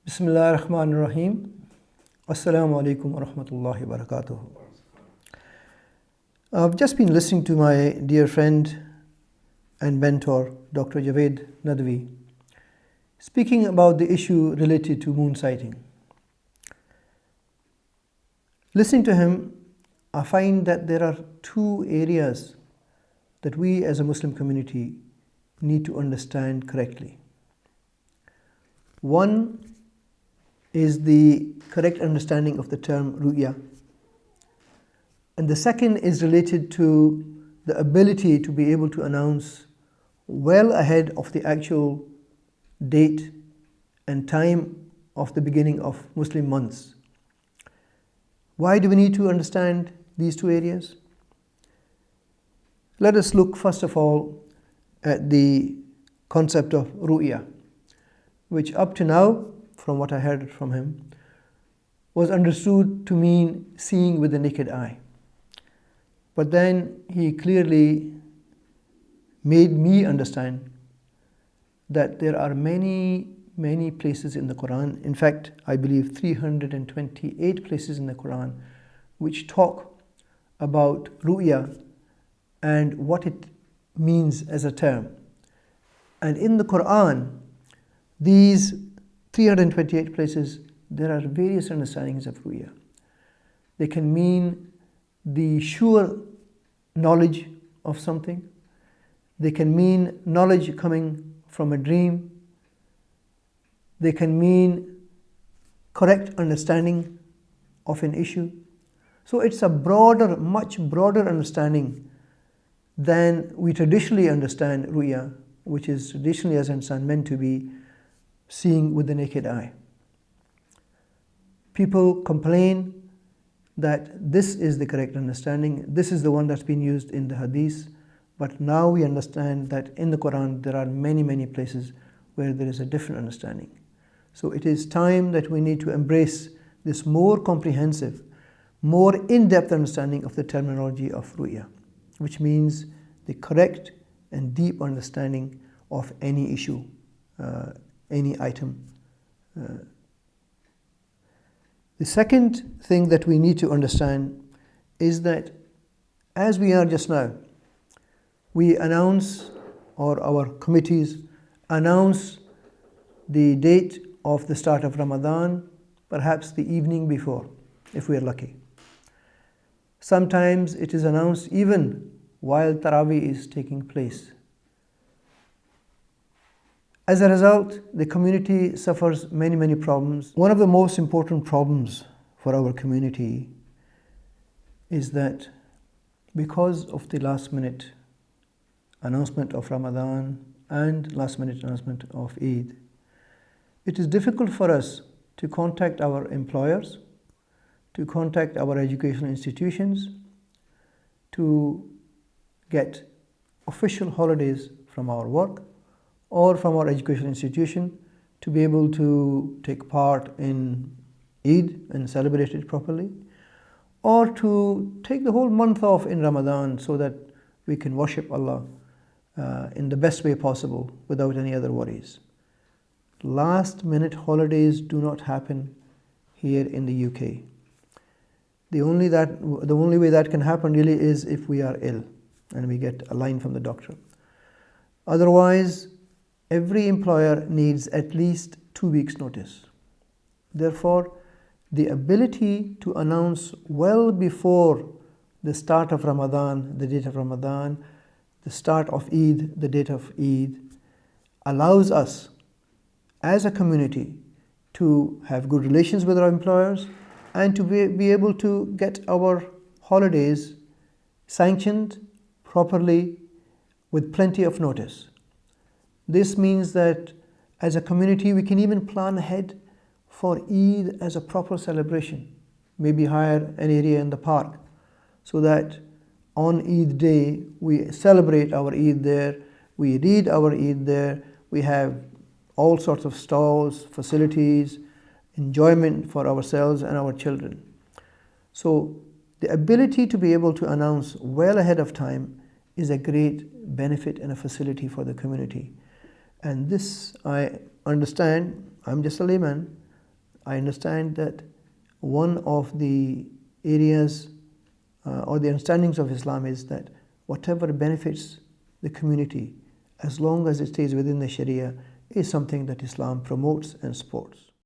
Bismillah ar-Rahman ar-Rahim. Assalamu alaikum wa rahmatullahi wa barakatuh. I've just been listening to my dear friend and mentor, Dr. Javed Nadvi, speaking about the issue related to moon sighting. Listening to him, I find that there are two areas that we as a Muslim community need to understand correctly. One is the correct understanding of the term ru'ya, and the second is related to the ability to be able to announce well ahead of the actual date and time of the beginning of Muslim months. Why do we need to understand these two areas? Let us look first of all at the concept of ru'ya, which up to now, from what I heard from him, was understood to mean seeing with the naked eye. But then he clearly made me understand that there are many places in the Quran, in fact I believe 328 places in the Quran, which talk about ru'ya and what it means as a term. And in the Quran, these 328 places, there are various understandings of ru'ya. They can mean the sure knowledge of something. They can mean knowledge coming from a dream. They can mean correct understanding of an issue. So it's a broader, much broader understanding than we traditionally understand ru'ya, which is traditionally, as understand, meant to be seeing with the naked eye. People complain that this is the correct understanding, this is the one that's been used in the hadith, but now we understand that in the Quran there are many places where there is a different understanding. So it is time that we need to embrace this more comprehensive, more in-depth understanding of the terminology of ru'ya, which means the correct and deep understanding of any issue, any item. The second thing that we need to understand is that as we are just now, we announce, or our committees announce, the date of the start of Ramadan, perhaps the evening before, if we are lucky. Sometimes it is announced even while Taraweeh is taking place. As a result, the community suffers many problems. One of the most important problems for our community is that because of the last minute announcement of Ramadan and last minute announcement of Eid, it is difficult for us to contact our employers, to contact our educational institutions, to get official holidays from our work or from our educational institution to be able to take part in Eid and celebrate it properly, or to take the whole month off in Ramadan so that we can worship Allah in the best way possible without any other worries. Last minute holidays do not happen here in the UK. The only way that can happen really is if we are ill and we get a line from the doctor. Otherwise, every employer needs at least 2 weeks notice. Therefore, the ability to announce well before the start of Ramadan, the date of Ramadan, the start of Eid, the date of Eid, allows us as a community to have good relations with our employers and to be able to get our holidays sanctioned properly with plenty of notice. This means that as a community we can even plan ahead for Eid as a proper celebration. Maybe hire an area in the park so that on Eid day we celebrate our Eid there, we read our Eid there, we have all sorts of stalls, facilities, enjoyment for ourselves and our children. So the ability to be able to announce well ahead of time is a great benefit and a facility for the community. And this, I understand, I'm just a layman, I understand that one of the areas or the understandings of Islam is that whatever benefits the community, as long as it stays within the Sharia, is something that Islam promotes and supports.